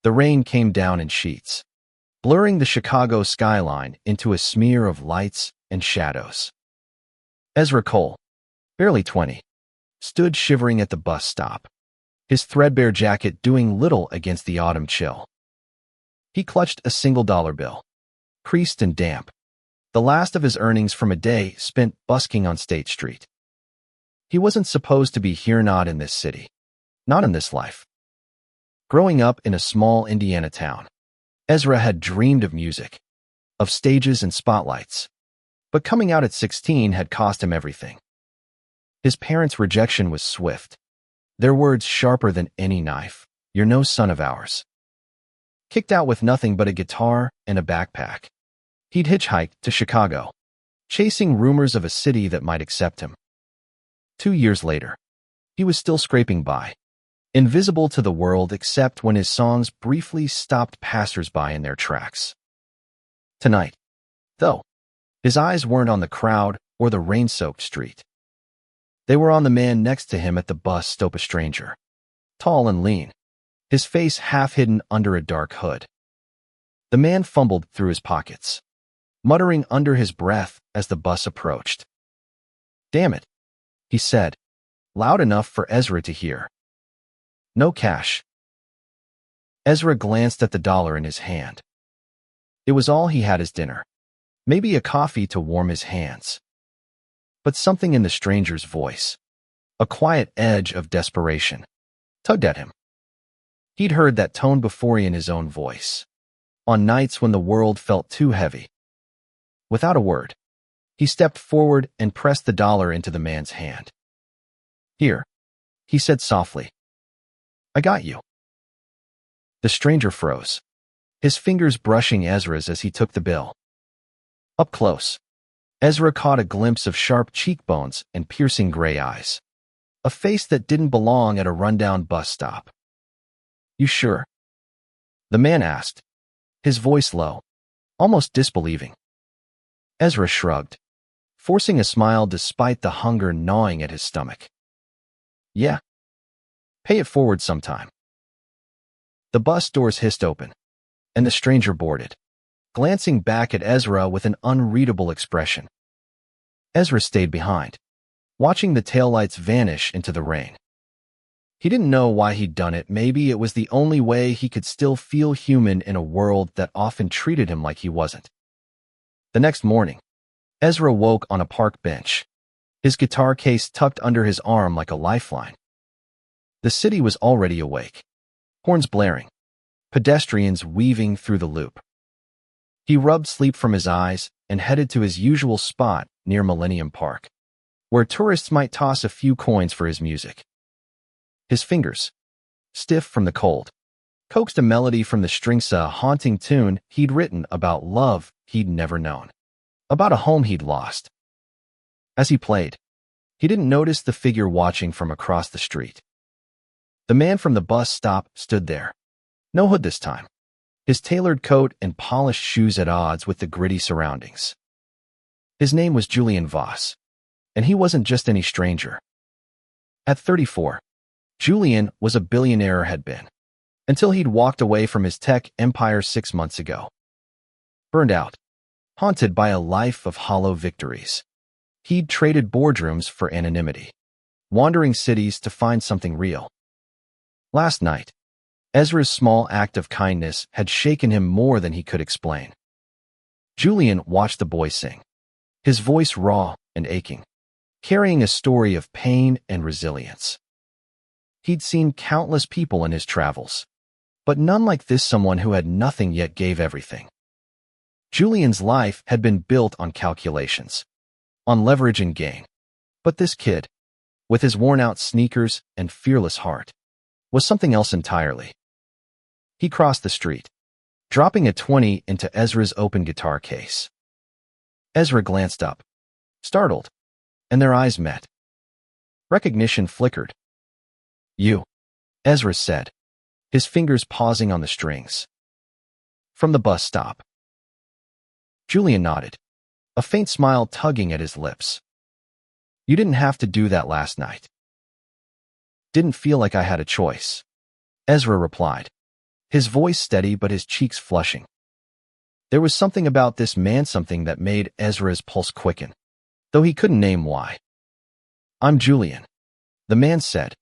The rain came down in sheets, blurring the Chicago skyline into a smear of lights and shadows. Ezra Cole, barely 20, stood shivering at the bus stop, his threadbare jacket doing little against the autumn chill. He clutched a single-dollar bill, creased and damp, the last of his earnings from a day spent busking on State Street. He wasn't supposed to be here, not in this city, not in this life. Growing up in a small Indiana town, Ezra had dreamed of music, of stages and spotlights, but coming out at 16 had cost him everything. His parents' rejection was swift, their words sharper than any knife. "You're no son of ours." Kicked out with nothing but a guitar and a backpack, he'd hitchhiked to Chicago, chasing rumors of a city that might accept him. 2 years later, he was still scraping by, invisible to the world except when his songs briefly stopped passers-by in their tracks. Tonight, though, his eyes weren't on the crowd or the rain-soaked street. They were on the man next to him at the bus stop, a stranger, tall and lean, his face half hidden under a dark hood. The man fumbled through his pockets, muttering under his breath as the bus approached. "Damn it," he said, loud enough for Ezra to hear. "No cash." Ezra glanced at the dollar in his hand. It was all he had as dinner, maybe a coffee to warm his hands. But something in the stranger's voice, a quiet edge of desperation, tugged at him. He'd heard that tone before in his own voice, on nights when the world felt too heavy. Without a word, he stepped forward and pressed the dollar into the man's hand. "Here," he said softly. "I got you." The stranger froze, his fingers brushing Ezra's as he took the bill. Up close, Ezra caught a glimpse of sharp cheekbones and piercing gray eyes, a face that didn't belong at a rundown bus stop. "You sure?" the man asked, his voice low, almost disbelieving. Ezra shrugged, forcing a smile despite the hunger gnawing at his stomach. "Yeah. Pay it forward sometime." The bus doors hissed open, and the stranger boarded, glancing back at Ezra with an unreadable expression. Ezra stayed behind, watching the taillights vanish into the rain. He didn't know why he'd done it. Maybe it was the only way he could still feel human in a world that often treated him like he wasn't. The next morning, Ezra woke on a park bench, his guitar case tucked under his arm like a lifeline. The city was already awake, horns blaring, pedestrians weaving through the loop. He rubbed sleep from his eyes and headed to his usual spot near Millennium Park, where tourists might toss a few coins for his music. His fingers, stiff from the cold, coaxed a melody from the strings, a haunting tune he'd written about love he'd never known, about a home he'd lost. As he played, he didn't notice the figure watching from across the street. The man from the bus stop stood there, no hood this time, his tailored coat and polished shoes at odds with the gritty surroundings. His name was Julian Voss, and he wasn't just any stranger. At 34, Julian was a billionaire, had been, until he'd walked away from his tech empire 6 months ago. Burned out, haunted by a life of hollow victories, he'd traded boardrooms for anonymity, wandering cities to find something real. Last night, Ezra's small act of kindness had shaken him more than he could explain. Julian watched the boy sing, his voice raw and aching, carrying a story of pain and resilience. He'd seen countless people in his travels, but none like this, someone who had nothing yet gave everything. Julian's life had been built on calculations, on leverage and gain. But this kid, with his worn-out sneakers and fearless heart, was something else entirely. He crossed the street, dropping a 20 into Ezra's open guitar case. Ezra glanced up, startled, and their eyes met. Recognition flickered. "You," Ezra said, his fingers pausing on the strings. "From the bus stop." Julian nodded, a faint smile tugging at his lips. "You didn't have to do that last night." "Didn't feel like I had a choice," Ezra replied, his voice steady but his cheeks flushing. There was something about this man, something that made Ezra's pulse quicken, though he couldn't name why. "I'm Julian," the man said,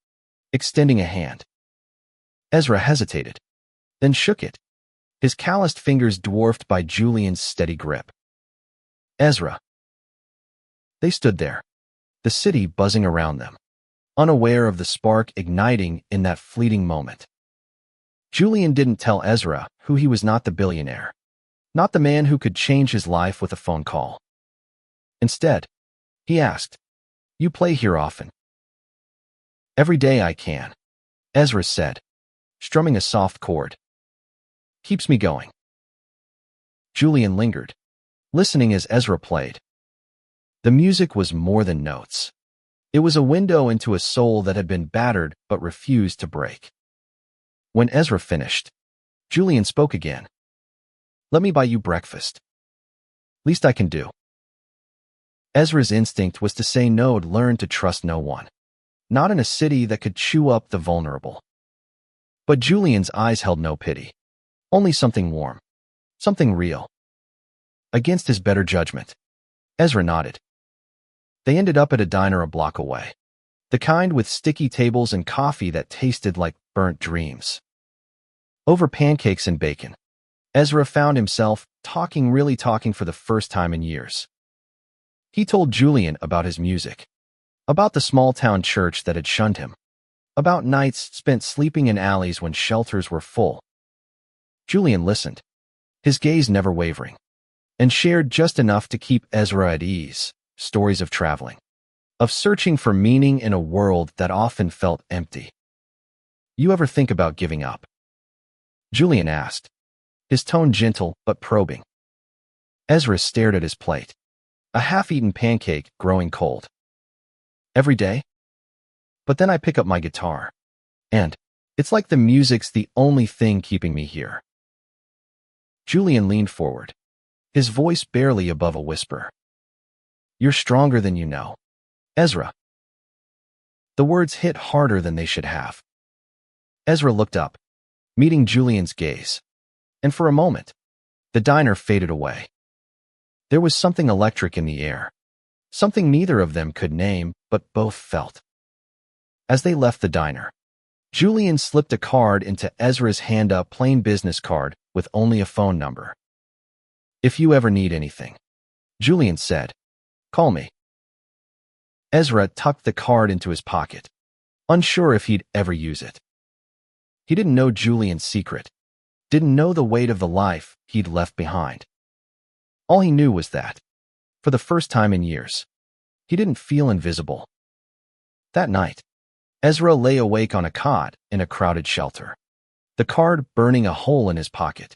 extending a hand. Ezra hesitated, then shook it, his calloused fingers dwarfed by Julian's steady grip. "Ezra." They stood there, the city buzzing around them, unaware of the spark igniting in that fleeting moment. Julian didn't tell Ezra who he was, not the billionaire, not the man who could change his life with a phone call. Instead, he asked, "You play here often?" "Every day I can," Ezra said, strumming a soft chord. "Keeps me going." Julian lingered, listening as Ezra played. The music was more than notes. It was a window into a soul that had been battered but refused to break. When Ezra finished, Julian spoke again. "Let me buy you breakfast. Least I can do." Ezra's instinct was to say no, to learn to trust no one, not in a city that could chew up the vulnerable. But Julian's eyes held no pity, only something warm, something real. Against his better judgment, Ezra nodded. They ended up at a diner a block away, the kind with sticky tables and coffee that tasted like burnt dreams. Over pancakes and bacon, Ezra found himself really talking for the first time in years. He told Julian about his music, about the small-town church that had shunned him, about nights spent sleeping in alleys when shelters were full. Julian listened, his gaze never wavering, and shared just enough to keep Ezra at ease. Stories of traveling, of searching for meaning in a world that often felt empty. "You ever think about giving up?" Julian asked, his tone gentle but probing. Ezra stared at his plate, a half-eaten pancake growing cold. "Every day? But then I pick up my guitar, and it's like the music's the only thing keeping me here." Julian leaned forward, his voice barely above a whisper. "You're stronger than you know, Ezra." The words hit harder than they should have. Ezra looked up, meeting Julian's gaze, and for a moment, the diner faded away. There was something electric in the air, something neither of them could name, but both felt. As they left the diner, Julian slipped a card into Ezra's hand, a plain business card with only a phone number. "If you ever need anything," Julian said, "call me." Ezra tucked the card into his pocket, unsure if he'd ever use it. He didn't know Julian's secret, didn't know the weight of the life he'd left behind. All he knew was that, for the first time in years, he didn't feel invisible. That night, Ezra lay awake on a cot in a crowded shelter, the card burning a hole in his pocket.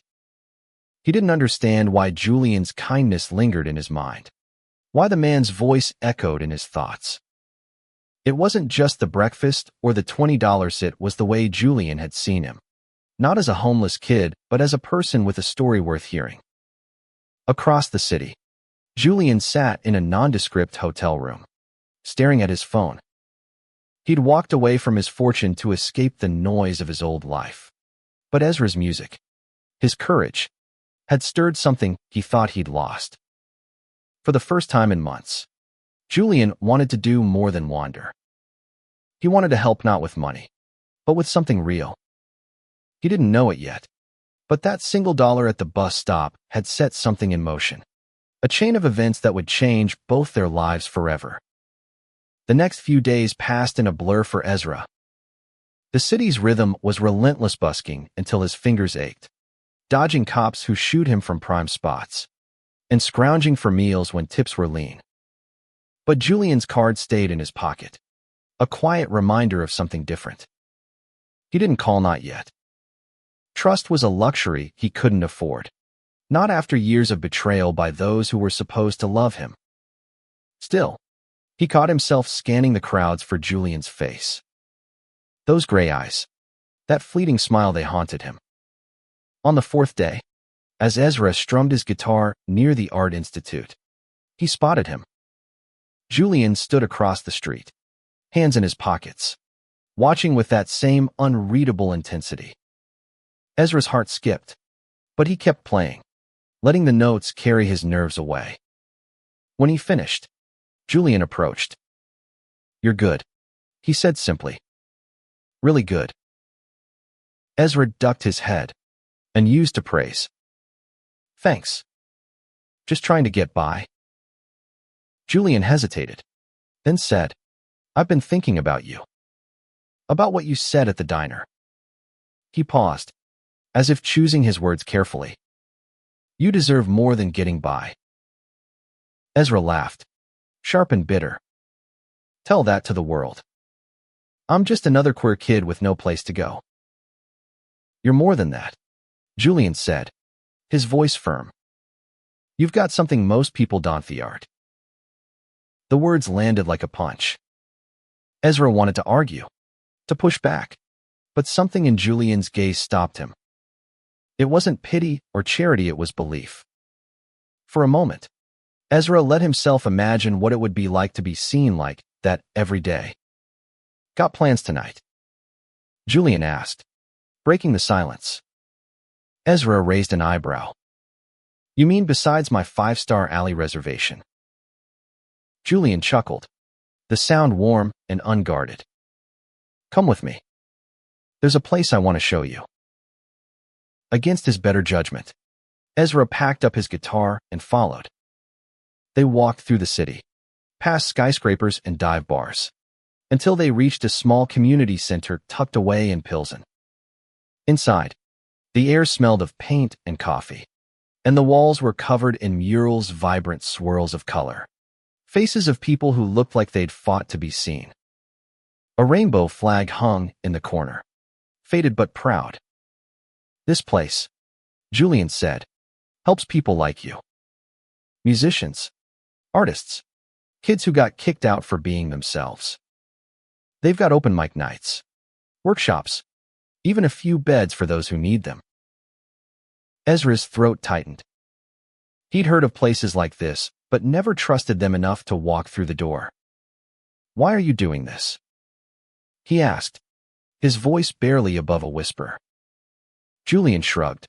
He didn't understand why Julian's kindness lingered in his mind, why the man's voice echoed in his thoughts. It wasn't just the breakfast or the $20, it was the way Julian had seen him, not as a homeless kid, but as a person with a story worth hearing. Across the city, Julian sat in a nondescript hotel room, staring at his phone. He'd walked away from his fortune to escape the noise of his old life. But Ezra's music, his courage, had stirred something he thought he'd lost. For the first time in months, Julian wanted to do more than wander. He wanted to help, not with money, but with something real. He didn't know it yet, but that single dollar at the bus stop had set something in motion, a chain of events that would change both their lives forever. The next few days passed in a blur for Ezra. The city's rhythm was relentless, busking until his fingers ached, dodging cops who shooed him from prime spots, and scrounging for meals when tips were lean. But Julian's card stayed in his pocket, a quiet reminder of something different. He didn't call, not yet. Trust was a luxury he couldn't afford, not after years of betrayal by those who were supposed to love him. Still, he caught himself scanning the crowds for Julian's face. Those gray eyes, that fleeting smile, they haunted him. On the fourth day, as Ezra strummed his guitar near the Art Institute, he spotted him. Julian stood across the street, hands in his pockets, watching with that same unreadable intensity. Ezra's heart skipped, but he kept playing, letting the notes carry his nerves away. When he finished, Julian approached. "You're good," he said simply. "Really good." Ezra ducked his head and used to praise. "Thanks. Just trying to get by." Julian hesitated, then said, "I've been thinking about you. About what you said at the diner." He paused, as if choosing his words carefully. "You deserve more than getting by." Ezra laughed, sharp and bitter. "Tell that to the world. I'm just another queer kid with no place to go." "You're more than that," Julian said, his voice firm. "You've got something most people don't find." The words landed like a punch. Ezra wanted to argue, to push back, but something in Julian's gaze stopped him. It wasn't pity or charity, it was belief. For a moment, Ezra let himself imagine what it would be like to be seen like that every day. "Got plans tonight?" Julian asked, breaking the silence. Ezra raised an eyebrow. "You mean besides my 5-star alley reservation?" Julian chuckled, the sound warm and unguarded. "Come with me. There's a place I want to show you." Against his better judgment, Ezra packed up his guitar and followed. They walked through the city, past skyscrapers and dive bars, until they reached a small community center tucked away in Pilsen. Inside, the air smelled of paint and coffee, and the walls were covered in murals, vibrant swirls of color, faces of people who looked like they'd fought to be seen. A rainbow flag hung in the corner, faded but proud. "This place," Julian said, "helps people like you. Musicians, artists, kids who got kicked out for being themselves. They've got open mic nights, workshops, even a few beds for those who need them." Ezra's throat tightened. He'd heard of places like this, but never trusted them enough to walk through the door. "Why are you doing this?" he asked, his voice barely above a whisper. Julian shrugged,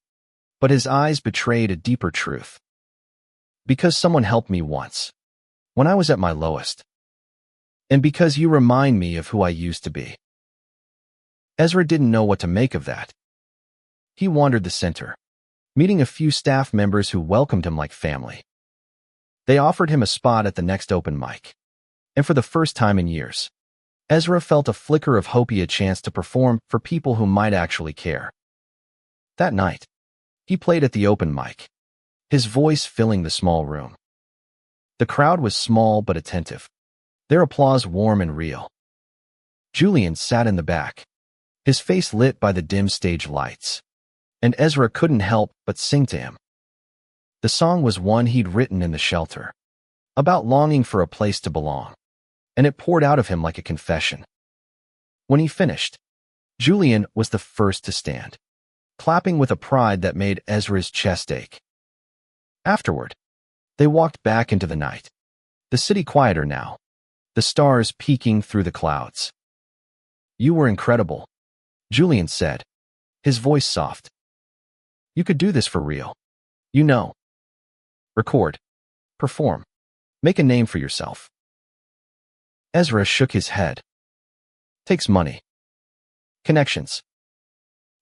but his eyes betrayed a deeper truth. "Because someone helped me once, when I was at my lowest. And because you remind me of who I used to be." Ezra didn't know what to make of that. He wandered the center, meeting a few staff members who welcomed him like family. They offered him a spot at the next open mic, and for the first time in years, Ezra felt a flicker of hope he had a chance to perform for people who might actually care. That night, he played at the open mic, his voice filling the small room. The crowd was small but attentive, their applause warm and real. Julian sat in the back, his face lit by the dim stage lights, and Ezra couldn't help but sing to him. The song was one he'd written in the shelter, about longing for a place to belong, and it poured out of him like a confession. When he finished, Julian was the first to stand, clapping with a pride that made Ezra's chest ache. Afterward, they walked back into the night, the city quieter now, the stars peeking through the clouds. "You were incredible," Julian said, his voice soft. "You could do this for real. You know. Record, perform, make a name for yourself." Ezra shook his head. "Takes money. Connections.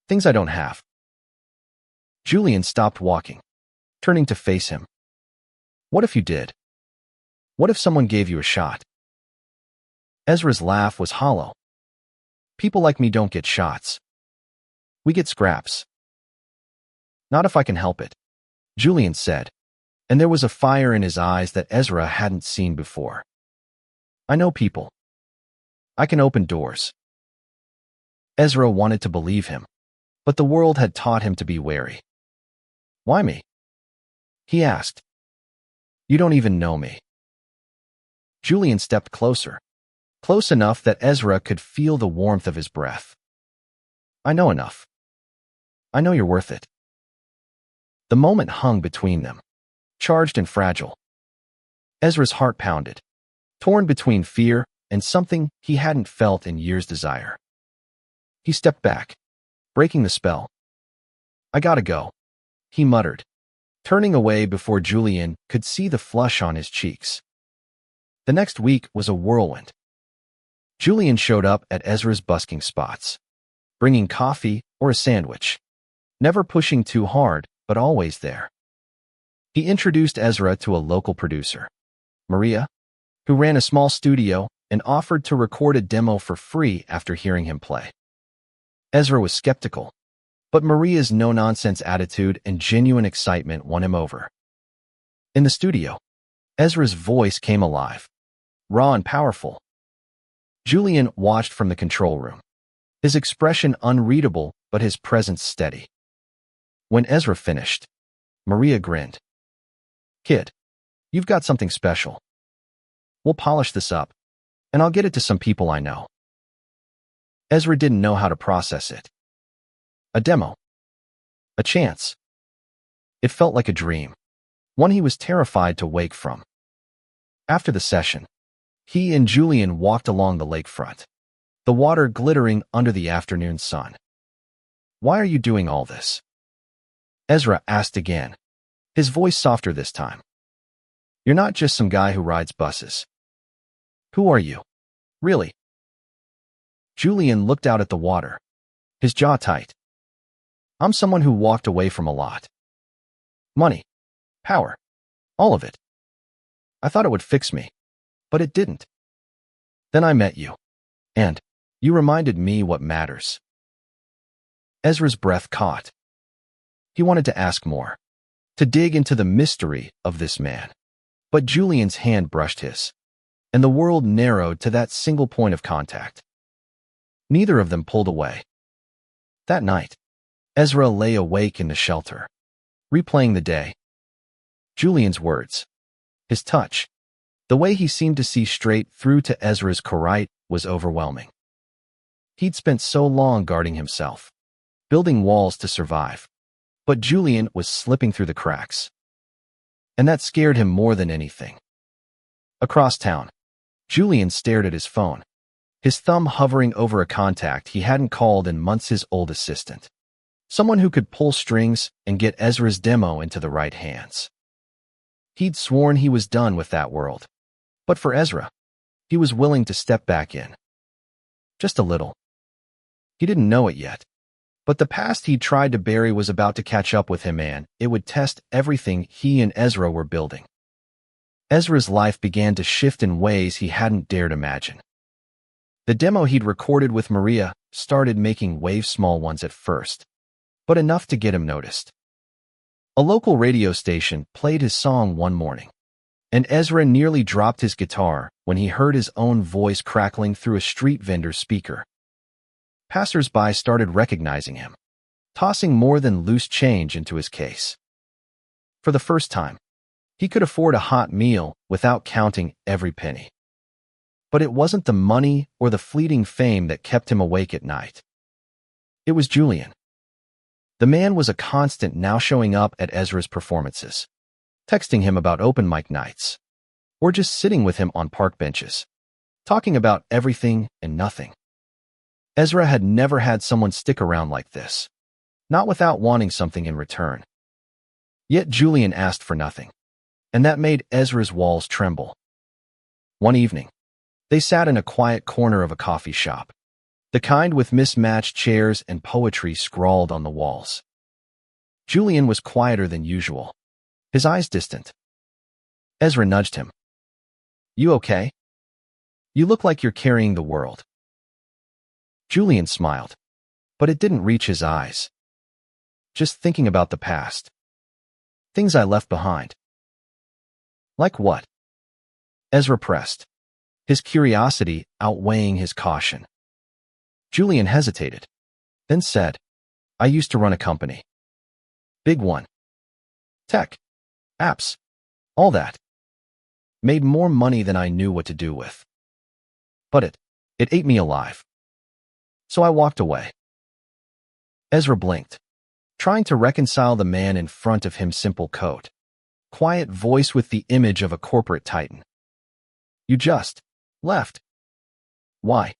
Things I don't have." Julian stopped walking, turning to face him. "What if you did? What if someone gave you a shot?" Ezra's laugh was hollow. "People like me don't get shots. We get scraps." "Not if I can help it," Julian said, and there was a fire in his eyes that Ezra hadn't seen before. "I know people. I can open doors." Ezra wanted to believe him, but the world had taught him to be wary. "Why me?" he asked. "You don't even know me." Julian stepped closer, close enough that Ezra could feel the warmth of his breath. "I know enough. I know you're worth it." The moment hung between them, charged and fragile. Ezra's heart pounded, torn between fear and something he hadn't felt in years' desire. He stepped back, breaking the spell. I gotta go, he muttered, turning away before Julian could see the flush on his cheeks. The next week was a whirlwind. Julian showed up at Ezra's busking spots, bringing coffee or a sandwich, never pushing too hard, but always there. He introduced Ezra to a local producer, Maria, who ran a small studio and offered to record a demo for free after hearing him play. Ezra was skeptical, but Maria's no-nonsense attitude and genuine excitement won him over. In the studio, Ezra's voice came alive, raw and powerful. Julian watched from the control room, his expression unreadable but his presence steady. When Ezra finished, Maria grinned. "Kid, you've got something special. We'll polish this up, and I'll get it to some people I know." Ezra didn't know how to process it. A demo. A chance. It felt like a dream, one he was terrified to wake from. After the session, he and Julian walked along the lakefront, the water glittering under the afternoon sun. "Why are you doing all this?" Ezra asked again, his voice softer this time. "You're not just some guy who rides buses. Who are you, really?" Julian looked out at the water, his jaw tight. "I'm someone who walked away from a lot. Money, power, all of it. I thought it would fix me, but it didn't. Then I met you, and you reminded me what matters." Ezra's breath caught. He wanted to ask more, to dig into the mystery of this man. But Julian's hand brushed his, and the world narrowed to that single point of contact. Neither of them pulled away. That night, Ezra lay awake in the shelter, replaying the day. Julian's words, his touch, the way he seemed to see straight through to Ezra's Korite was overwhelming. He'd spent so long guarding himself, building walls to survive, but Julian was slipping through the cracks. And that scared him more than anything. Across town, Julian stared at his phone, his thumb hovering over a contact he hadn't called in months, his old assistant. Someone who could pull strings and get Ezra's demo into the right hands. He'd sworn he was done with that world. But for Ezra, he was willing to step back in. Just a little. He didn't know it yet, but the past he'd tried to bury was about to catch up with him, and it would test everything he and Ezra were building. Ezra's life began to shift in ways he hadn't dared imagine. The demo he'd recorded with Maria started making waves, small ones at first, but enough to get him noticed. A local radio station played his song one morning, and Ezra nearly dropped his guitar when he heard his own voice crackling through a street vendor's speaker. Passers-by started recognizing him, tossing more than loose change into his case. For the first time, he could afford a hot meal without counting every penny. But it wasn't the money or the fleeting fame that kept him awake at night. It was Julian. The man was a constant, now showing up at Ezra's performances, texting him about open mic nights, or just sitting with him on park benches, talking about everything and nothing. Ezra had never had someone stick around like this, not without wanting something in return. Yet Julian asked for nothing, and that made Ezra's walls tremble. One evening, they sat in a quiet corner of a coffee shop, the kind with mismatched chairs and poetry scrawled on the walls. Julian was quieter than usual, his eyes distant. Ezra nudged him. "You okay? You look like you're carrying the world." Julian smiled, but it didn't reach his eyes. "Just thinking about the past. Things I left behind." "Like what?" Ezra pressed, his curiosity outweighing his caution. Julian hesitated, then said, "I used to run a company. Big one. Tech, apps, all that. Made more money than I knew what to do with. But it ate me alive. So I walked away." Ezra blinked, trying to reconcile the man in front of him, simple coat, quiet voice with the image of a corporate titan. "You just left. Why?"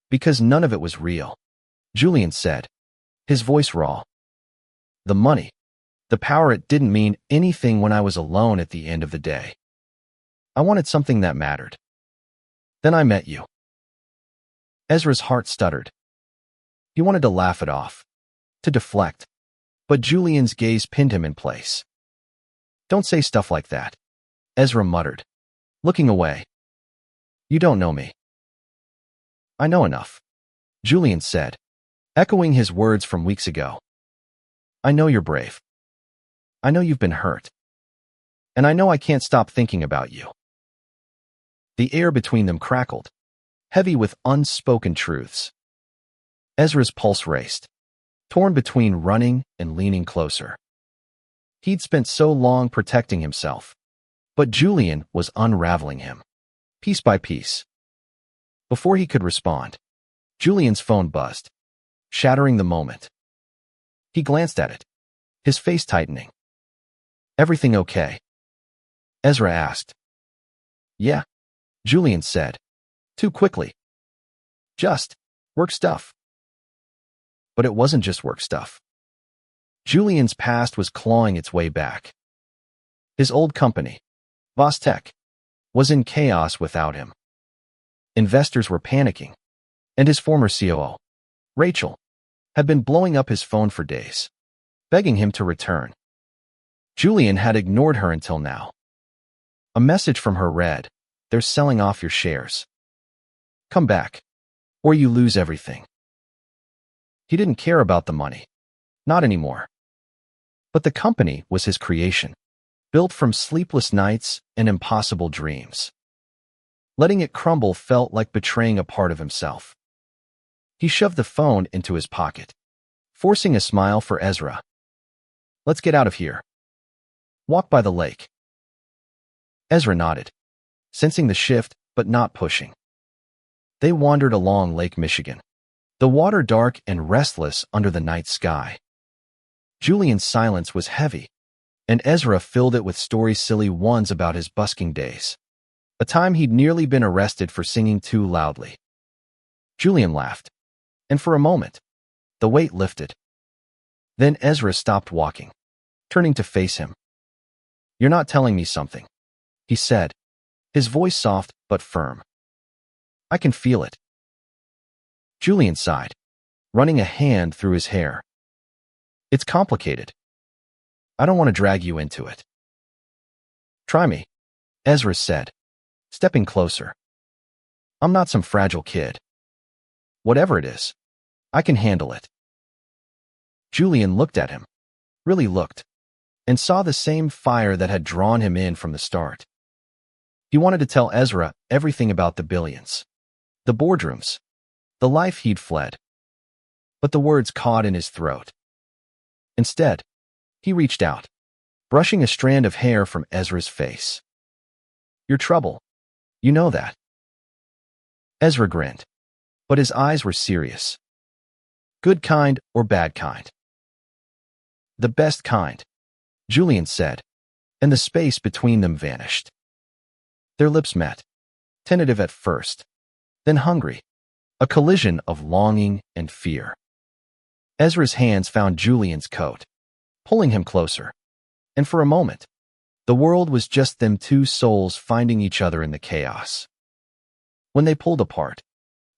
"Because none of it was real," Julian said, his voice raw. The money, the power, it didn't mean anything when I was alone at the end of the day. I wanted something that mattered. Then I met you. Ezra's heart stuttered. He wanted to laugh it off, to deflect, but Julian's gaze pinned him in place. Don't say stuff like that, Ezra muttered, looking away. You don't know me. I know enough, Julian said, echoing his words from weeks ago. I know you're brave. I know you've been hurt. And I know I can't stop thinking about you. The air between them crackled, heavy with unspoken truths. Ezra's pulse raced, torn between running and leaning closer. He'd spent so long protecting himself, but Julian was unraveling him, piece by piece. Before he could respond, Julian's phone buzzed, shattering the moment. He glanced at it, his face tightening. Everything okay? Ezra asked. Yeah, Julian said, too quickly. Just work stuff. But it wasn't just work stuff. Julian's past was clawing its way back. His old company, Vostek, was in chaos without him. Investors were panicking, and his former COO, Rachel, had been blowing up his phone for days, begging him to return. Julian had ignored her until now. A message from her read, "They're selling off your shares. Come back, or you lose everything." He didn't care about the money. Not anymore. But the company was his creation, built from sleepless nights and impossible dreams. Letting it crumble felt like betraying a part of himself. He shoved the phone into his pocket, forcing a smile for Ezra. Let's get out of here. Walk by the lake. Ezra nodded, sensing the shift but not pushing. They wandered along Lake Michigan, the water dark and restless under the night sky. Julian's silence was heavy, and Ezra filled it with stories, silly ones about his busking days, a time he'd nearly been arrested for singing too loudly. Julian laughed, and for a moment, the weight lifted. Then Ezra stopped walking, turning to face him. You're not telling me something, he said, his voice soft but firm. I can feel it. Julian sighed, running a hand through his hair. It's complicated. I don't want to drag you into it. Try me, Ezra said, stepping closer. I'm not some fragile kid. Whatever it is, I can handle it. Julian looked at him, really looked, and saw the same fire that had drawn him in from the start. He wanted to tell Ezra everything about the billions, the boardrooms, the life he'd fled. But the words caught in his throat. Instead, he reached out, brushing a strand of hair from Ezra's face. Your trouble. You know that. Ezra grinned, but his eyes were serious. Good kind or bad kind? The best kind, Julian said, and the space between them vanished. Their lips met, tentative at first, then hungry, a collision of longing and fear. Ezra's hands found Julian's coat, pulling him closer, and for a moment, the world was just them two souls finding each other in the chaos. When they pulled apart,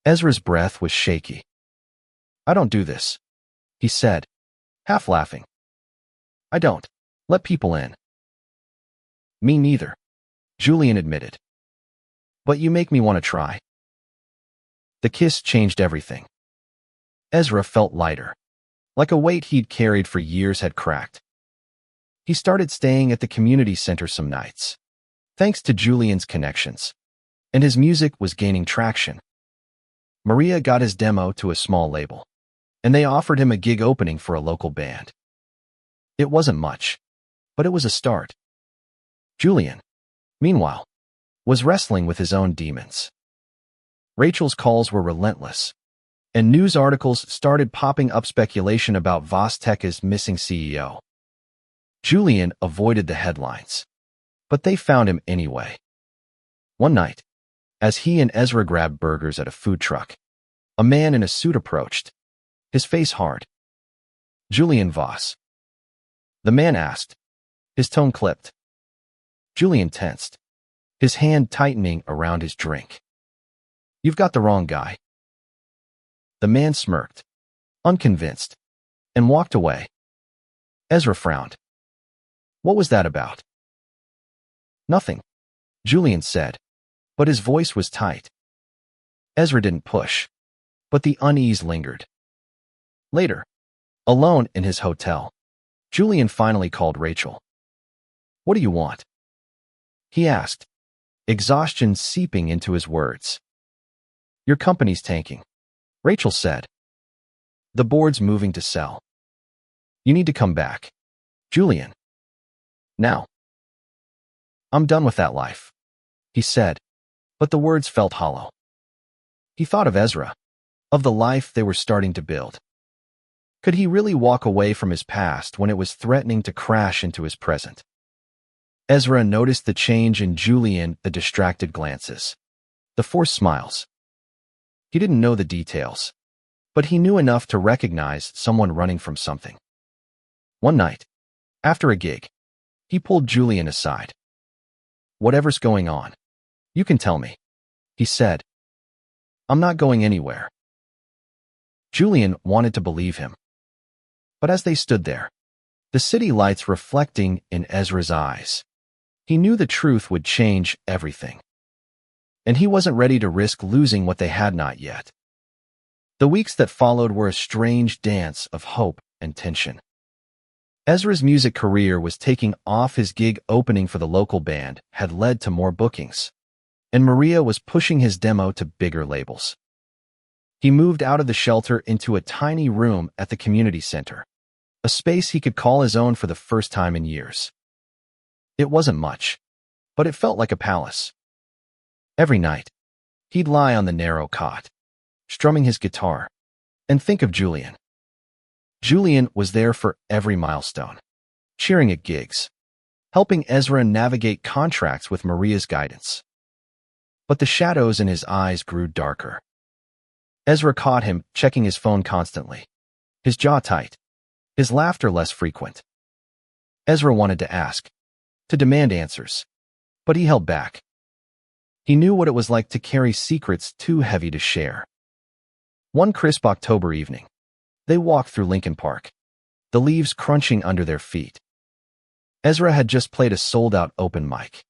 Ezra's breath was shaky. I don't do this, he said, half laughing. I don't let people in. Me neither, Julian admitted. But you make me want to try. The kiss changed everything. Ezra felt lighter, like a weight he'd carried for years had cracked. He started staying at the community center some nights, thanks to Julian's connections, and his music was gaining traction. Maria got his demo to a small label, and they offered him a gig opening for a local band. It wasn't much, but it was a start. Julian, meanwhile, was wrestling with his own demons. Rachel's calls were relentless, and news articles started popping up speculation about Vostek's missing CEO. Julian avoided the headlines, but they found him anyway. One night, as he and Ezra grabbed burgers at a food truck, a man in a suit approached, his face hard. Julian Voss, The man asked, his tone clipped. Julian tensed, his hand tightening around his drink. You've got the wrong guy. The man smirked, unconvinced, and walked away. Ezra frowned. What was that about? Nothing, Julian said, but his voice was tight. Ezra didn't push, but the unease lingered. Later, alone in his hotel, Julian finally called Rachel. What do you want? He asked, exhaustion seeping into his words. Your company's tanking, Rachel said. The board's moving to sell. You need to come back. Julian. Now. I'm done with that life, he said, but the words felt hollow. He thought of Ezra, of the life they were starting to build. Could he really walk away from his past when it was threatening to crash into his present? Ezra noticed the change in Julian, the distracted glances, the forced smiles. He didn't know the details, but he knew enough to recognize someone running from something. One night, after a gig, he pulled Julian aside. Whatever's going on, you can tell me, he said. I'm not going anywhere. Julian wanted to believe him. But as they stood there, the city lights reflecting in Ezra's eyes, he knew the truth would change everything. And he wasn't ready to risk losing what they had not yet. The weeks that followed were a strange dance of hope and tension. Ezra's music career was taking off. His gig opening for the local band had led to more bookings, and Maria was pushing his demo to bigger labels. He moved out of the shelter into a tiny room at the community center, a space he could call his own for the first time in years. It wasn't much, but it felt like a palace. Every night, he'd lie on the narrow cot, strumming his guitar, and think of Julian. Julian was there for every milestone, cheering at gigs, helping Ezra navigate contracts with Maria's guidance. But the shadows in his eyes grew darker. Ezra caught him checking his phone constantly, his jaw tight, his laughter less frequent. Ezra wanted to ask, to demand answers, but he held back. He knew what it was like to carry secrets too heavy to share. One crisp October evening, they walked through Lincoln Park, the leaves crunching under their feet. Ezra had just played a sold-out open mic,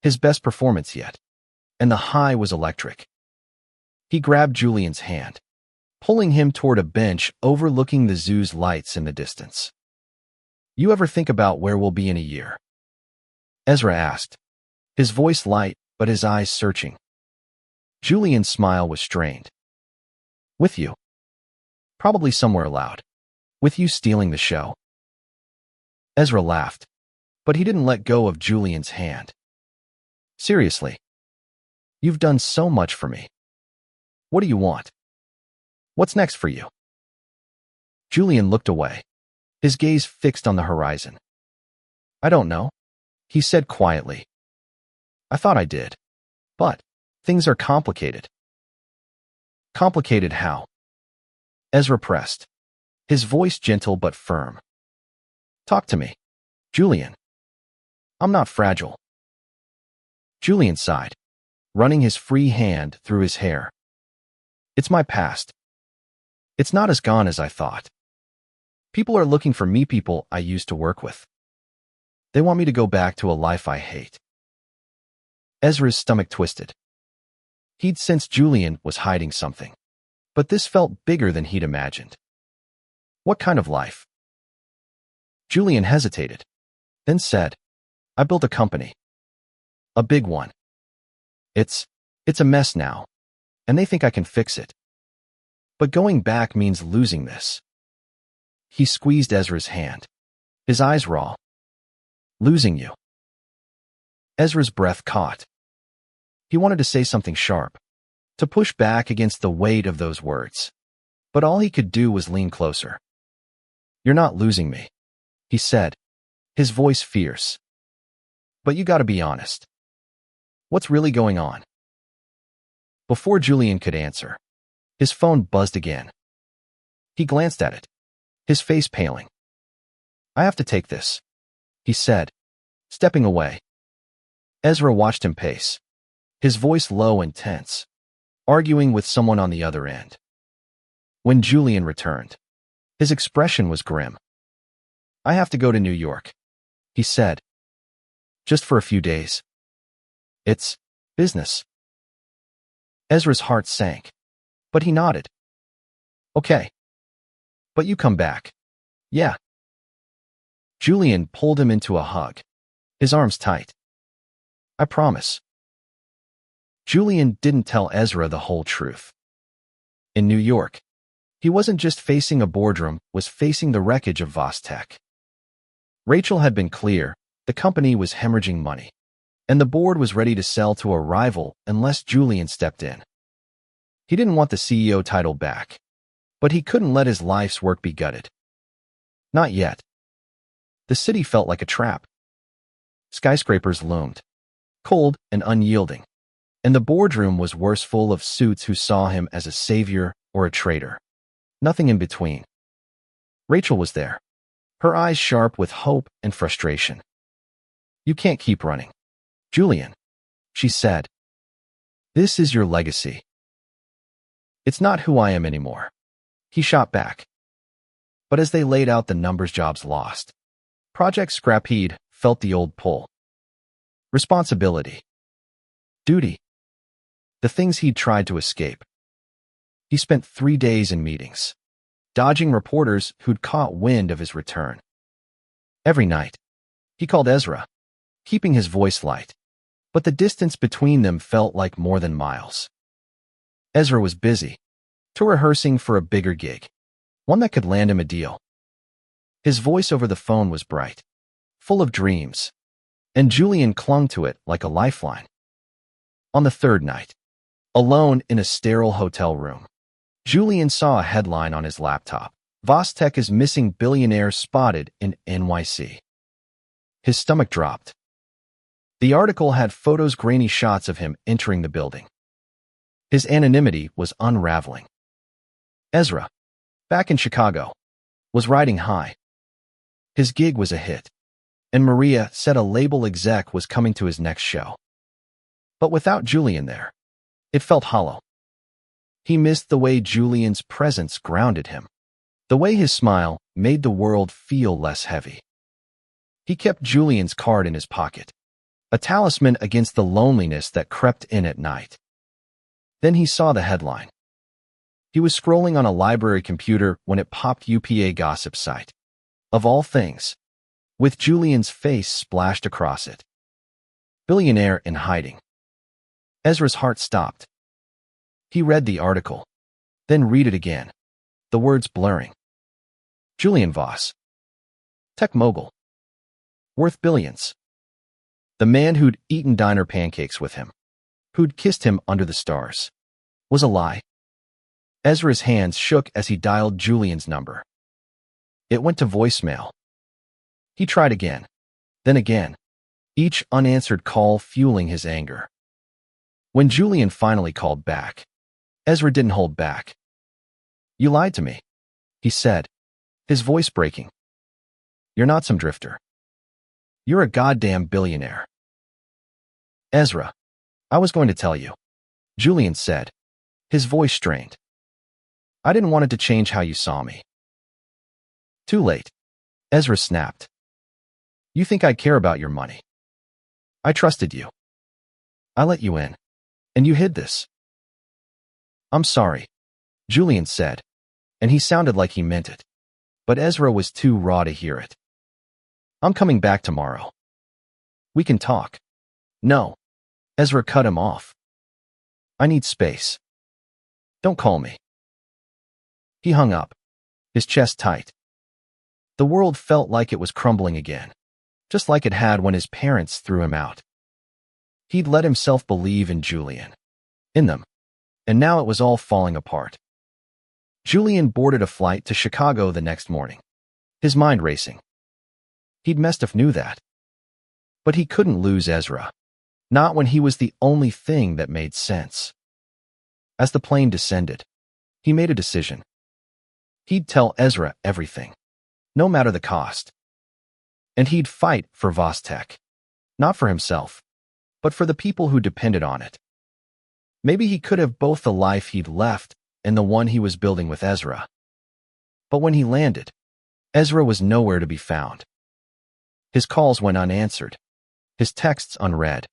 his best performance yet, and the high was electric. He grabbed Julian's hand, pulling him toward a bench overlooking the zoo's lights in the distance. You ever think about where we'll be in a year? Ezra asked, his voice light but his eyes searching. Julian's smile was strained. With you. Probably somewhere loud. With you stealing the show. Ezra laughed, but he didn't let go of Julian's hand. Seriously. You've done so much for me. What do you want? What's next for you? Julian looked away, his gaze fixed on the horizon. I don't know, he said quietly. I thought I did. But things are complicated. Complicated how? Ezra pressed, his voice gentle but firm. Talk to me, Julian. I'm not fragile. Julian sighed, running his free hand through his hair. It's my past. It's not as gone as I thought. People are looking for me, people I used to work with. They want me to go back to a life I hate. Ezra's stomach twisted. He'd sensed Julian was hiding something, but this felt bigger than he'd imagined. What kind of life? Julian hesitated, then said, I built a company. A big one. It's a mess now, and they think I can fix it. But going back means losing this. He squeezed Ezra's hand, his eyes raw. Losing you. Ezra's breath caught. He wanted to say something sharp, to push back against the weight of those words, but all he could do was lean closer. You're not losing me, he said, his voice fierce. But you gotta be honest. What's really going on? Before Julian could answer, his phone buzzed again. He glanced at it, his face paling. I have to take this, he said, stepping away. Ezra watched him pace, his voice low and tense, arguing with someone on the other end. When Julian returned, his expression was grim. I have to go to New York, he said. Just for a few days. It's business. Ezra's heart sank, but he nodded. Okay. But you come back. Yeah. Julian pulled him into a hug, his arms tight. I promise. Julian didn't tell Ezra the whole truth. In New York, he wasn't just facing a boardroom, was facing the wreckage of Vostek. Rachel had been clear, the company was hemorrhaging money, and the board was ready to sell to a rival unless Julian stepped in. He didn't want the CEO title back, but he couldn't let his life's work be gutted. Not yet. The city felt like a trap. Skyscrapers loomed, cold and unyielding, and the boardroom was worse, full of suits who saw him as a savior or a traitor. Nothing in between. Rachel was there, her eyes sharp with hope and frustration. You can't keep running, Julian, she said. This is your legacy. It's not who I am anymore, he shot back. But as they laid out the numbers, jobs lost, projects scrapped, he'd felt the old pull. Responsibility. Duty. The things he'd tried to escape. He spent 3 days in meetings, dodging reporters who'd caught wind of his return. Every night, he called Ezra, keeping his voice light, but the distance between them felt like more than miles. Ezra was busy, rehearsing for a bigger gig, one that could land him a deal. His voice over the phone was bright, full of dreams, and Julian clung to it like a lifeline. On the third night, alone in a sterile hotel room, Julian saw a headline on his laptop. Vostek is missing, billionaire spotted in NYC. His stomach dropped. The article had photos, grainy shots of him entering the building. His anonymity was unraveling. Ezra, back in Chicago, was riding high. His gig was a hit, and Maria said a label exec was coming to his next show. But without Julian there, it felt hollow. He missed the way Julian's presence grounded him, the way his smile made the world feel less heavy. He kept Julian's card in his pocket, a talisman against the loneliness that crept in at night. Then he saw the headline. He was scrolling on a library computer when it popped UPA gossip site. Of all things, with Julian's face splashed across it. Billionaire in hiding. Ezra's heart stopped. He read the article, then read it again, the words blurring. Julian Voss. Tech mogul. Worth billions. The man who'd eaten diner pancakes with him, who'd kissed him under the stars, was a lie. Ezra's hands shook as he dialed Julian's number. It went to voicemail. He tried again, then again, each unanswered call fueling his anger. When Julian finally called back, Ezra didn't hold back. You lied to me, he said, his voice breaking. You're not some drifter. You're a goddamn billionaire. Ezra, I was going to tell you, Julian said, his voice strained. I didn't want it to change how you saw me. Too late, Ezra snapped. You think I care about your money. I trusted you. I let you in, and you hid this. I'm sorry, Julian said, and he sounded like he meant it, but Ezra was too raw to hear it. I'm coming back tomorrow. We can talk. No, Ezra cut him off. I need space. Don't call me. He hung up, his chest tight. The world felt like it was crumbling again, just like it had when his parents threw him out. He'd let himself believe in Julian, in them, and now it was all falling apart. Julian boarded a flight to Chicago the next morning, his mind racing. He'd messed up, knew that. But he couldn't lose Ezra, not when he was the only thing that made sense. As the plane descended, he made a decision. He'd tell Ezra everything, no matter the cost. And he'd fight for Vostek. Not for himself, but for the people who depended on it. Maybe he could have both the life he'd left and the one he was building with Ezra. But when he landed, Ezra was nowhere to be found. His calls went unanswered, his texts unread.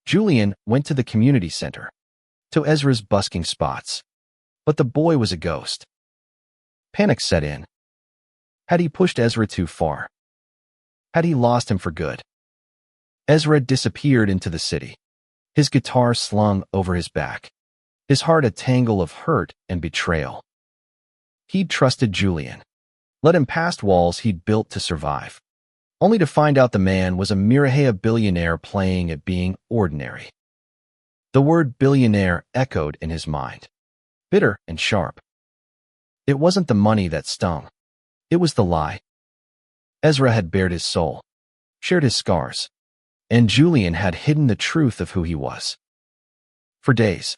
Julian went to the community center, to Ezra's busking spots, but the boy was a ghost. Panic set in. Had he pushed Ezra too far? Had he lost him for good? Ezra disappeared into the city, his guitar slung over his back, his heart a tangle of hurt and betrayal. He'd trusted Julian, let him past walls he'd built to survive, only to find out the man was a Mirahea billionaire playing at being ordinary. The word billionaire echoed in his mind, bitter and sharp. It wasn't the money that stung. It was the lie. Ezra had bared his soul, shared his scars, and Julian had hidden the truth of who he was. For days,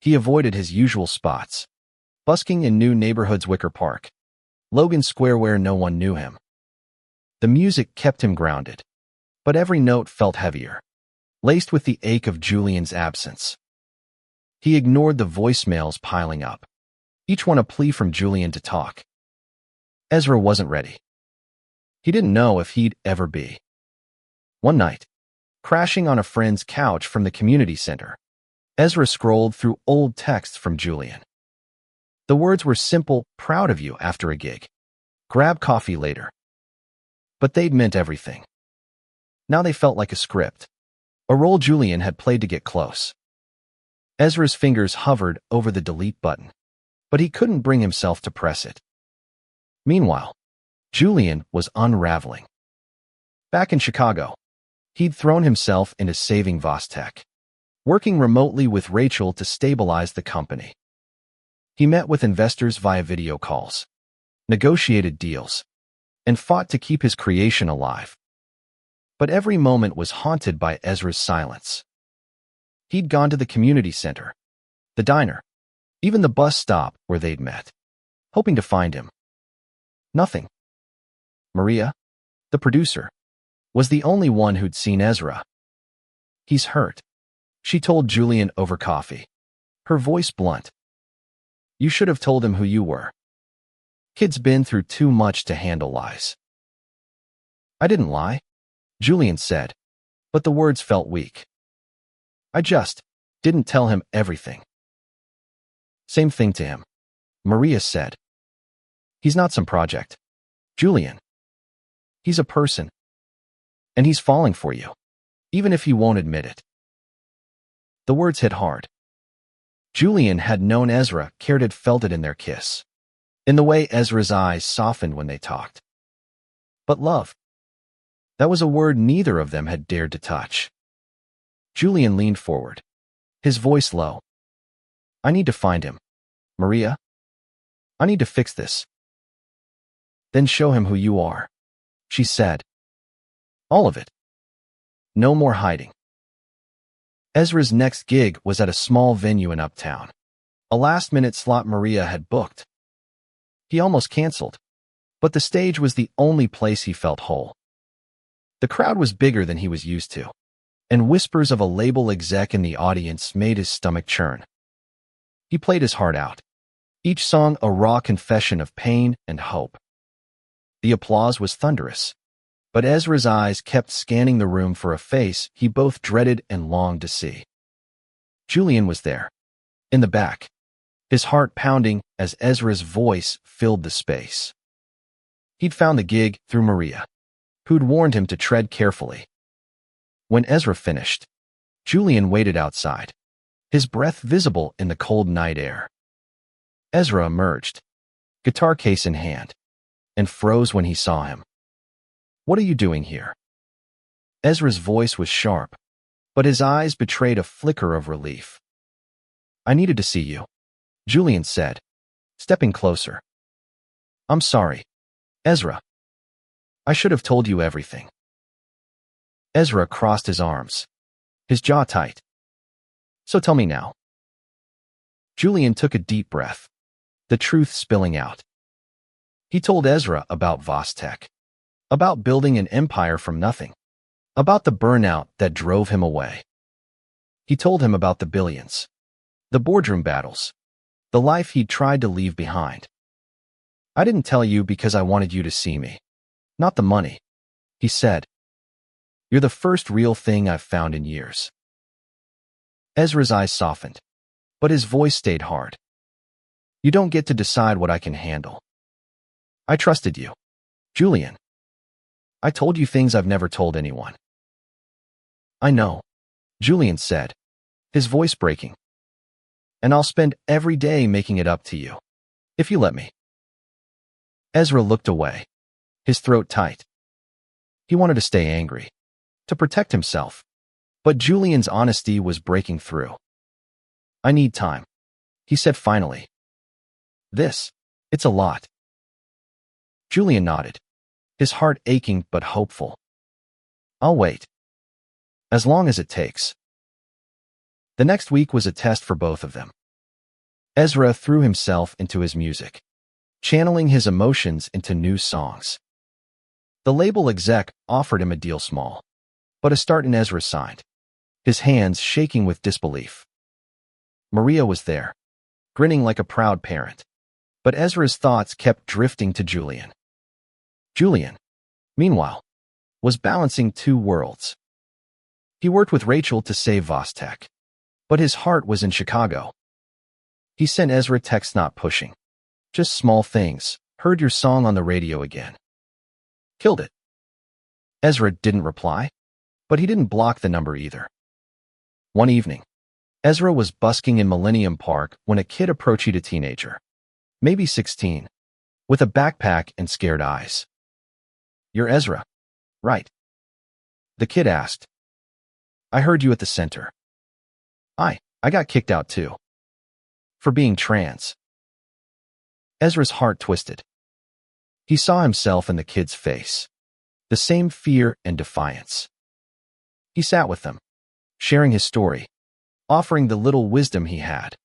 he avoided his usual spots, busking in new neighborhoods Wicker Park, Logan Square where no one knew him. The music kept him grounded, but every note felt heavier, laced with the ache of Julian's absence. He ignored the voicemails piling up, each one a plea from Julian to talk. Ezra wasn't ready. He didn't know if he'd ever be. One night, crashing on a friend's couch from the community center, Ezra scrolled through old texts from Julian. The words were simple, proud of you after a gig. Grab coffee later. But they'd meant everything. Now they felt like a script, a role Julian had played to get close. Ezra's fingers hovered over the delete button, but he couldn't bring himself to press it. Meanwhile, Julian was unraveling. Back in Chicago, he'd thrown himself into saving Vostek, working remotely with Rachel to stabilize the company. He met with investors via video calls, negotiated deals, and fought to keep his creation alive. But every moment was haunted by Ezra's silence. He'd gone to the community center, the diner, even the bus stop where they'd met, hoping to find him. Nothing. Maria, the producer, was the only one who'd seen Ezra. He's hurt, she told Julian over coffee, her voice blunt. You should have told him who you were. Kid's been through too much to handle lies. I didn't lie, Julian said, but the words felt weak. I just didn't tell him everything. Same thing to him, Maria said. He's not some project, Julian. He's a person. And he's falling for you, even if he won't admit it. The words hit hard. Julian had known Ezra, cared, had felt it in their kiss, in the way Ezra's eyes softened when they talked. But love, that was a word neither of them had dared to touch. Julian leaned forward, his voice low. I need to find him, Maria. I need to fix this. Then show him who you are, she said. All of it. No more hiding. Ezra's next gig was at a small venue in Uptown, a last-minute slot Maria had booked. He almost canceled, but the stage was the only place he felt whole. The crowd was bigger than he was used to, and whispers of a label exec in the audience made his stomach churn. He played his heart out, each song a raw confession of pain and hope. The applause was thunderous, but Ezra's eyes kept scanning the room for a face he both dreaded and longed to see. Julian was there, in the back, his heart pounding as Ezra's voice filled the space. He'd found the gig through Maria, who'd warned him to tread carefully. When Ezra finished, Julian waited outside, his breath visible in the cold night air. Ezra emerged, guitar case in hand, and froze when he saw him. What are you doing here? Ezra's voice was sharp, but his eyes betrayed a flicker of relief. I needed to see you, Julian said, stepping closer. I'm sorry, Ezra. I should have told you everything. Ezra crossed his arms, his jaw tight. So tell me now. Julian took a deep breath, the truth spilling out. He told Ezra about Vostek, about building an empire from nothing, about the burnout that drove him away. He told him about the billions, the boardroom battles, the life he'd tried to leave behind. I didn't tell you because I wanted you to see me, not the money, he said. You're the first real thing I've found in years. Ezra's eyes softened, but his voice stayed hard. You don't get to decide what I can handle. I trusted you, Julian. I told you things I've never told anyone. I know, Julian said, his voice breaking. And I'll spend every day making it up to you, if you let me. Ezra looked away, his throat tight. He wanted to stay angry, to protect himself, but Julian's honesty was breaking through. I need time, he said finally. It's a lot. Julian nodded, his heart aching but hopeful. I'll wait. As long as it takes. The next week was a test for both of them. Ezra threw himself into his music, channeling his emotions into new songs. The label exec offered him a deal small, but a start in Ezra signed, his hands shaking with disbelief. Maria was there, grinning like a proud parent, but Ezra's thoughts kept drifting to Julian. Julian, meanwhile, was balancing two worlds. He worked with Rachel to save Vostek, but his heart was in Chicago. He sent Ezra texts not pushing, just small things. Heard your song on the radio again. Killed it. Ezra didn't reply, but he didn't block the number either. One evening, Ezra was busking in Millennium Park when a kid approached a teenager, maybe 16, with a backpack and scared eyes. You're Ezra, right? The kid asked. I heard you at the center. I got kicked out too. For being trans. Ezra's heart twisted. He saw himself in the kid's face, the same fear and defiance. He sat with them, sharing his story, offering the little wisdom he had.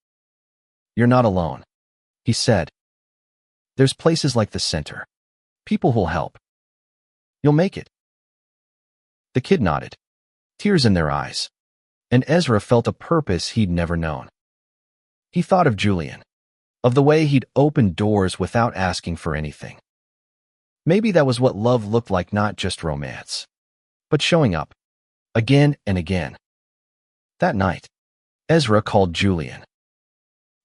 You're not alone, he said. There's places like the center. People who'll help. You'll make it. The kid nodded, tears in their eyes, and Ezra felt a purpose he'd never known. He thought of Julian, of the way he'd opened doors without asking for anything. Maybe that was what love looked like, not just romance, but showing up, again and again. That night, Ezra called Julian.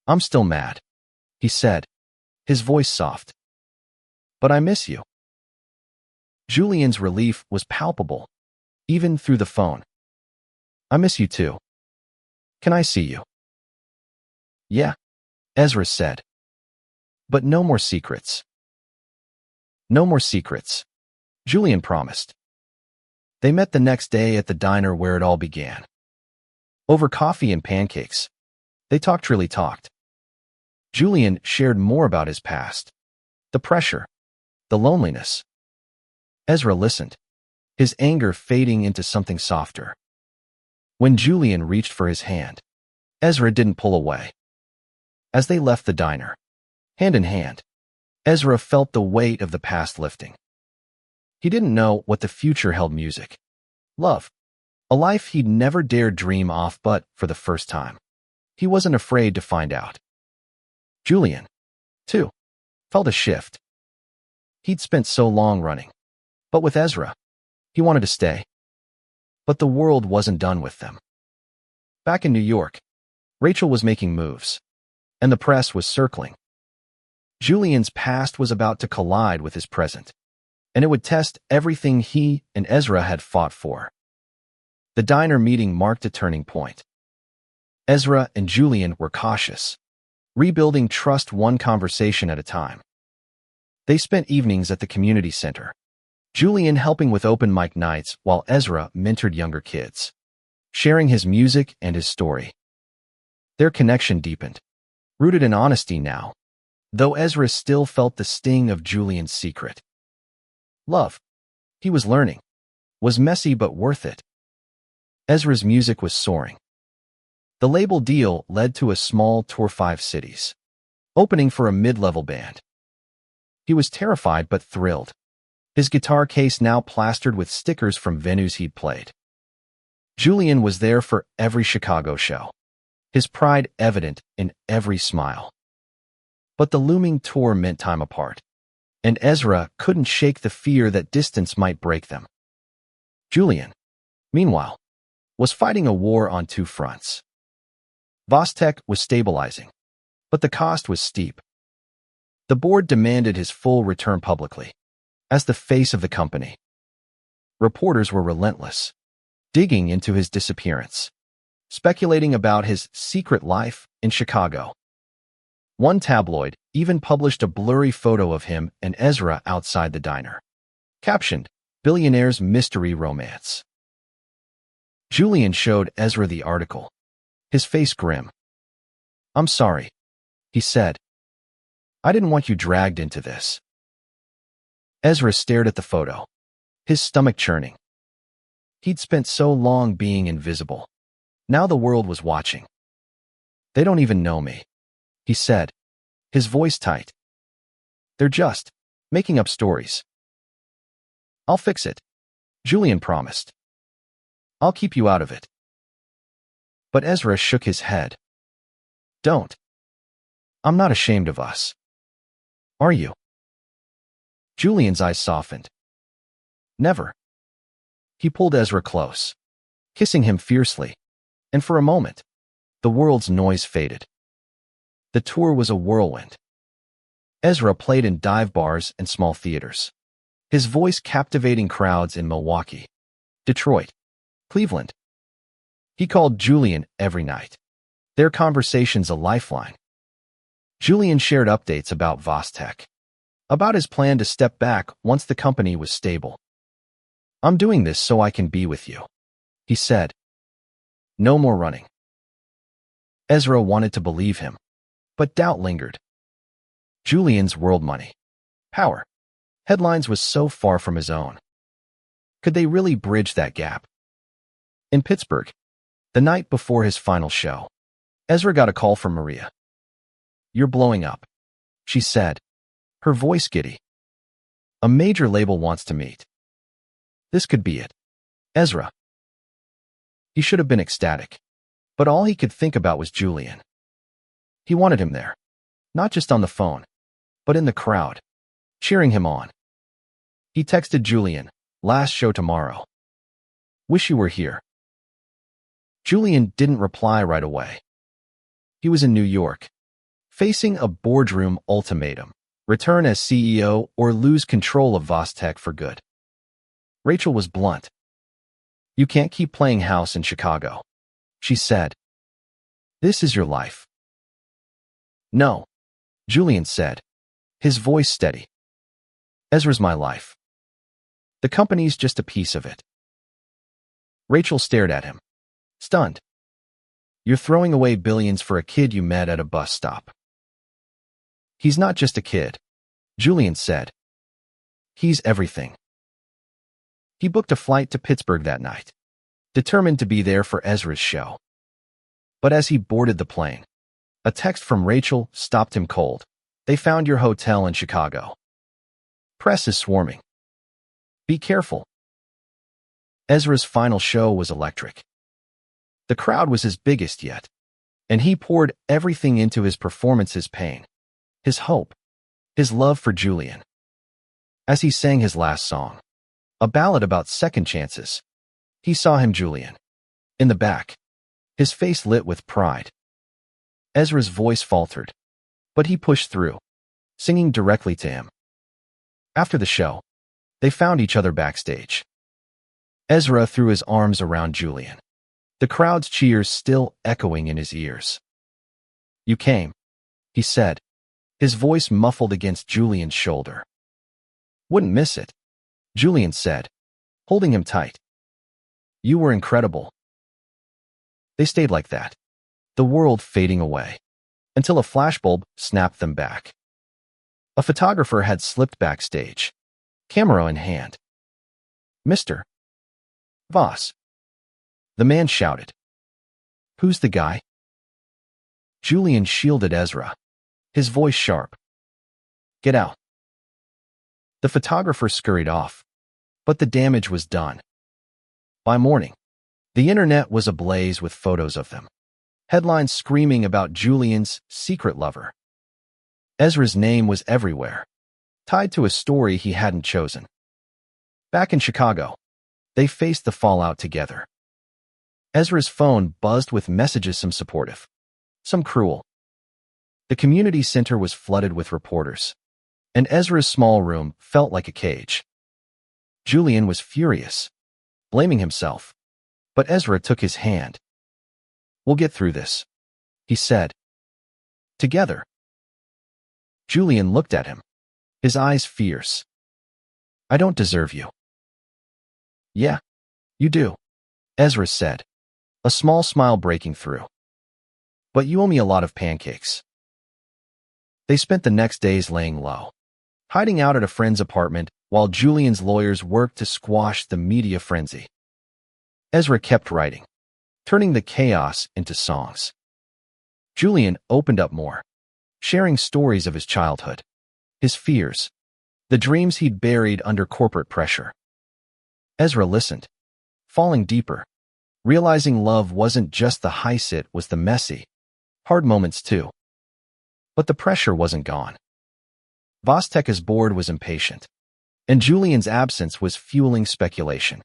I'm still mad, he said, his voice soft. But I miss you. Julian's relief was palpable, even through the phone. I miss you too. Can I see you? Yeah, Ezra said. But no more secrets. No more secrets, Julian promised. They met the next day at the diner where it all began. Over coffee and pancakes, they really talked. Julian shared more about his past, the pressure, the loneliness. Ezra listened, his anger fading into something softer. When Julian reached for his hand, Ezra didn't pull away. As they left the diner, hand in hand, Ezra felt the weight of the past lifting. He didn't know what the future held: music, love, a life he'd never dared dream of, but for the first time, he wasn't afraid to find out. Julian, too, felt a shift. He'd spent so long running, but with Ezra, he wanted to stay. But the world wasn't done with them. Back in New York, Rachel was making moves, and the press was circling. Julian's past was about to collide with his present, and it would test everything he and Ezra had fought for. The diner meeting marked a turning point. Ezra and Julian were cautious, rebuilding trust one conversation at a time. They spent evenings at the community center, Julian helping with open mic nights while Ezra mentored younger kids, sharing his music and his story. Their connection deepened, rooted in honesty now, though Ezra still felt the sting of Julian's secret. Love, he was learning, was messy but worth it. Ezra's music was soaring. The label deal led to a small tour 5 cities, opening for a mid-level band. He was terrified but thrilled. his guitar case now plastered with stickers from venues he'd played. Julian was there for every Chicago show, his pride evident in every smile. But the looming tour meant time apart, and Ezra couldn't shake the fear that distance might break them. Julian, meanwhile, was fighting a war on two fronts. Vostek was stabilizing, but the cost was steep. The board demanded his full return publicly, as the face of the company. Reporters were relentless, digging into his disappearance, speculating about his secret life in Chicago. One tabloid even published a blurry photo of him and Ezra outside the diner, captioned, "Billionaire's Mystery Romance." Julian showed Ezra the article, his face grim. "I'm sorry," he said. "I didn't want you dragged into this." Ezra stared at the photo, his stomach churning. He'd spent so long being invisible. Now the world was watching. "They don't even know me," he said, his voice tight. "They're just making up stories." "I'll fix it," Julian promised. "I'll keep you out of it." But Ezra shook his head. "Don't. I'm not ashamed of us." "Are you?" Julian's eyes softened. "Never." He pulled Ezra close, kissing him fiercely, and for a moment, the world's noise faded. The tour was a whirlwind. Ezra played in dive bars and small theaters, his voice captivating crowds in Milwaukee, Detroit, Cleveland. He called Julian every night, their conversations a lifeline. Julian shared updates about Vostek, about his plan to step back once the company was stable. "I'm doing this so I can be with you," he said. "No more running." Ezra wanted to believe him, but doubt lingered. Julian's world money, power, headlines was so far from his own. Could they really bridge that gap? In Pittsburgh, the night before his final show, Ezra got a call from Maria. "You're blowing up," she said, her voice giddy. "A major label wants to meet." This could be it. Ezra. He should have been ecstatic, but all he could think about was Julian. He wanted him there, not just on the phone, but in the crowd, cheering him on. He texted Julian, "Last show tomorrow. Wish you were here." Julian didn't reply right away. He was in New York, facing a boardroom ultimatum: return as CEO or lose control of Vostek for good. Rachel was blunt. "You can't keep playing house in Chicago," she said. "This is your life." "No," Julian said, his voice steady. "Ezra's my life. The company's just a piece of it." Rachel stared at him, stunned. "You're throwing away billions for a kid you met at a bus stop." "He's not just a kid," Julian said. "He's everything." He booked a flight to Pittsburgh that night, determined to be there for Ezra's show. But as he boarded the plane, a text from Rachel stopped him cold. "They found your hotel in Chicago. Press is swarming. Be careful." Ezra's final show was electric. The crowd was his biggest yet, and he poured everything into his performance's pain, his hope, his love for Julian. As he sang his last song, a ballad about second chances, he saw him, Julian, in the back, his face lit with pride. Ezra's voice faltered, but he pushed through, singing directly to him. After the show, they found each other backstage. Ezra threw his arms around Julian, the crowd's cheers still echoing in his ears. "You came," he said, his voice muffled against Julian's shoulder. "Wouldn't miss it," Julian said, holding him tight. "You were incredible." They stayed like that, the world fading away, until a flashbulb snapped them back. A photographer had slipped backstage, camera in hand. "Mr. Voss," the man shouted. "Who's the guy?" Julian shielded Ezra, his voice sharp. "Get out." The photographer scurried off, but the damage was done. By morning, the internet was ablaze with photos of them. Headlines screaming about Julian's secret lover. Ezra's name was everywhere, tied to a story he hadn't chosen. Back in Chicago, they faced the fallout together. Ezra's phone buzzed with messages, some supportive, some cruel. The community center was flooded with reporters, and Ezra's small room felt like a cage. Julian was furious, blaming himself, but Ezra took his hand. "We'll get through this," he said. "Together." Julian looked at him, his eyes fierce. "I don't deserve you." "Yeah, you do," Ezra said, a small smile breaking through. "But you owe me a lot of pancakes." They spent the next days laying low, hiding out at a friend's apartment while Julian's lawyers worked to squash the media frenzy. Ezra kept writing, turning the chaos into songs. Julian opened up more, sharing stories of his childhood, his fears, the dreams he'd buried under corporate pressure. Ezra listened, falling deeper, realizing love wasn't just the highs, it was the messy, hard moments too. But the pressure wasn't gone. Vosteka's board was impatient, and Julian's absence was fueling speculation.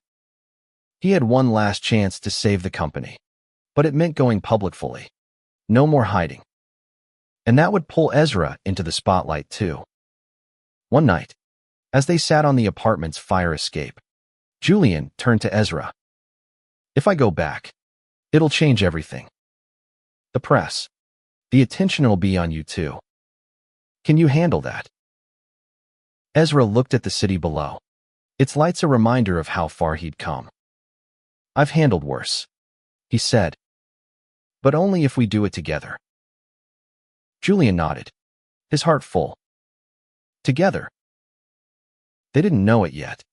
He had one last chance to save the company, but it meant going public fully. No more hiding. And that would pull Ezra into the spotlight too. One night, as they sat on the apartment's fire escape, Julian turned to Ezra. "If I go back, it'll change everything. The press, the attention will be on you too. Can you handle that?" Ezra looked at the city below, its lights a reminder of how far he'd come. "I've handled worse," he said. "But only if we do it together." Julian nodded, his heart full. Together. They didn't know it yet,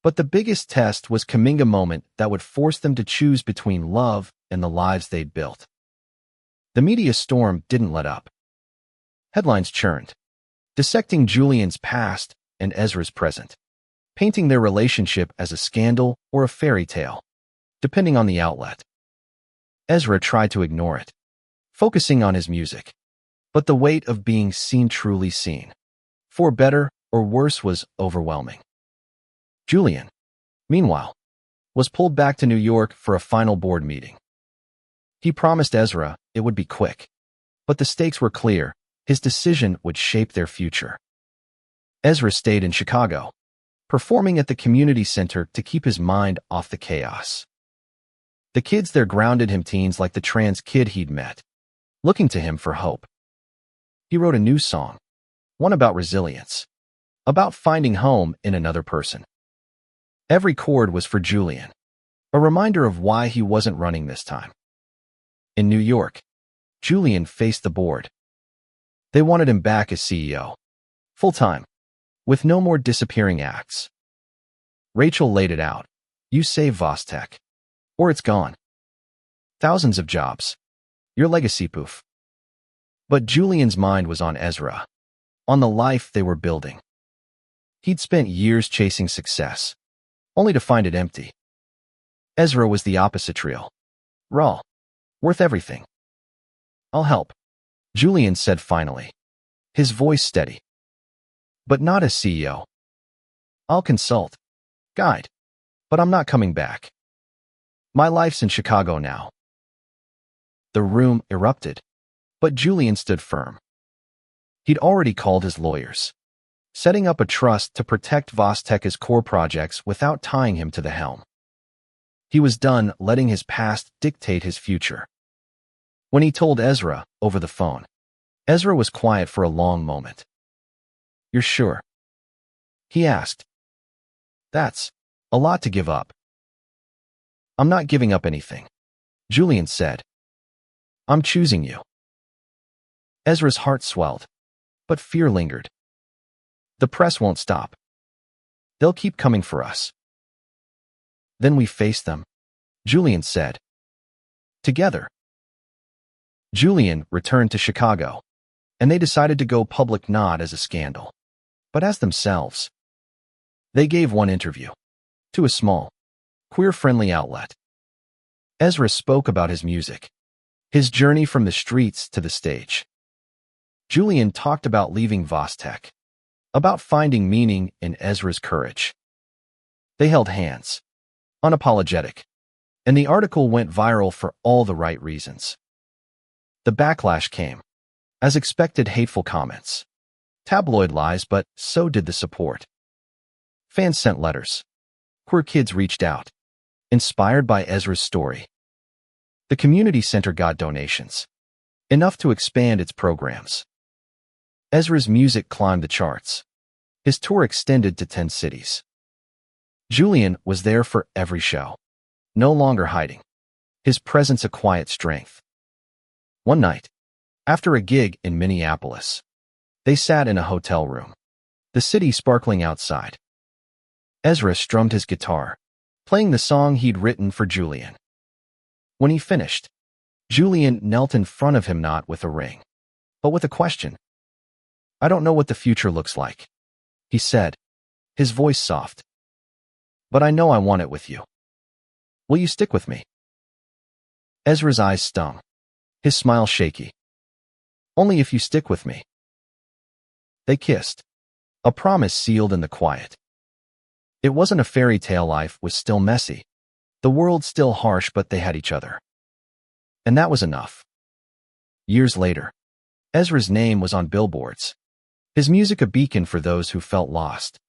but the biggest test was coming, a moment that would force them to choose between love and the lives they'd built. The media storm didn't let up. Headlines churned, dissecting Julian's past and Ezra's present, painting their relationship as a scandal or a fairy tale, depending on the outlet. Ezra tried to ignore it, focusing on his music, but the weight of being seen, truly seen, for better or worse, was overwhelming. Julian, meanwhile, was pulled back to New York for a final board meeting. He promised Ezra it would be quick, but the stakes were clear. His decision would shape their future. Ezra stayed in Chicago, performing at the community center to keep his mind off the chaos. The kids there grounded him, teens like the trans kid he'd met, looking to him for hope. He wrote a new song, one about resilience, about finding home in another person. Every chord was for Julian, a reminder of why he wasn't running this time. In New York, Julian faced the board. They wanted him back as CEO, full-time, with no more disappearing acts. Rachel laid it out. "You save Vostek, or it's gone. Thousands of jobs. Your legacy, poof." But Julian's mind was on Ezra, on the life they were building. He'd spent years chasing success, only to find it empty. Ezra was the opposite trio. Raw, worth everything. "I'll help," Julian said finally, his voice steady. "But not as CEO. I'll consult, guide, but I'm not coming back. My life's in Chicago now." The room erupted, but Julian stood firm. He'd already called his lawyers, setting up a trust to protect Vosteka's core projects without tying him to the helm. He was done letting his past dictate his future. When he told Ezra over the phone, Ezra was quiet for a long moment. "You're sure?" he asked. "That's a lot to give up." "I'm not giving up anything," Julian said. "I'm choosing you." Ezra's heart swelled, but fear lingered. "The press won't stop. They'll keep coming for us." "Then we face them," Julian said. "Together." Julian returned to Chicago, and they decided to go public, not as a scandal, but as themselves. They gave one interview to a small, queer-friendly outlet. Ezra spoke about his music, his journey from the streets to the stage. Julian talked about leaving Vostek, about finding meaning in Ezra's courage. They held hands, unapologetic, and the article went viral for all the right reasons. The backlash came, as expected, hateful comments, tabloid lies, but so did the support. Fans sent letters. Queer kids reached out, inspired by Ezra's story. The community center got donations, enough to expand its programs. Ezra's music climbed the charts. His tour extended to 10 cities. Julian was there for every show, no longer hiding, his presence a quiet strength. One night, after a gig in Minneapolis, they sat in a hotel room, the city sparkling outside. Ezra strummed his guitar, playing the song he'd written for Julian. When he finished, Julian knelt in front of him, not with a ring, but with a question. "I don't know what the future looks like," he said, his voice soft. "But I know I want it with you. Will you stick with me?" Ezra's eyes stung, his smile shaky. "Only if you stick with me." They kissed, a promise sealed in the quiet. It wasn't a fairy tale. Life was still messy, the world still harsh, but they had each other. And that was enough. Years later, Ezra's name was on billboards, his music a beacon for those who felt lost.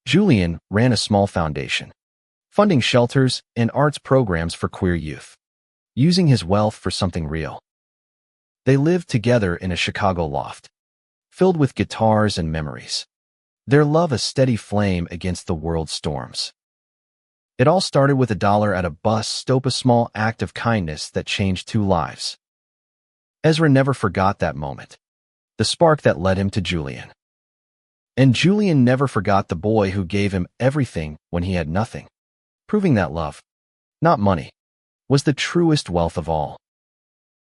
Julian ran a small foundation, funding shelters and arts programs for queer youth, using his wealth for something real. They lived together in a Chicago loft, filled with guitars and memories, their love a steady flame against the world's storms. It all started with $1 at a bus stop, a small act of kindness that changed 2 lives. Ezra never forgot that moment, the spark that led him to Julian. And Julian never forgot the boy who gave him everything when he had nothing, proving that love, not money, was the truest wealth of all.